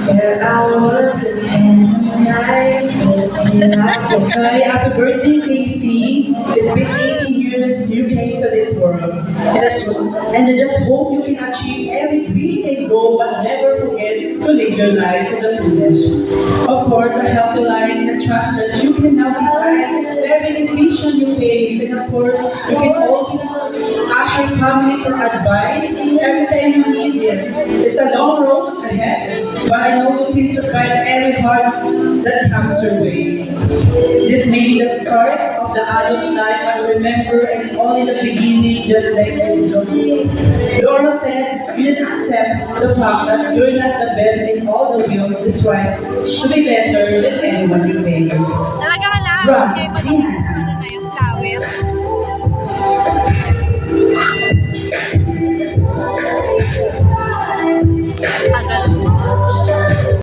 There I was with hands in life, forcing life to Hi, happy birthday, Casey. It's been 18 years you came to this world. And I just hope you can achieve every dream and goal, but never forget to live your life to the fullest. Of course, a healthy life and a trust that you can now decide every decision you face. And of course, you can also ask your family for advice every time you need it. It's a long road ahead, but I know you can survive every hard that comes your way. This may be the start of the adult life, but remember, it's only the beginning, just like you do. Laura said, you didn't accept the fact that you're not the best in all the world, this right to be better than anyone you face. Talaga lang. Run,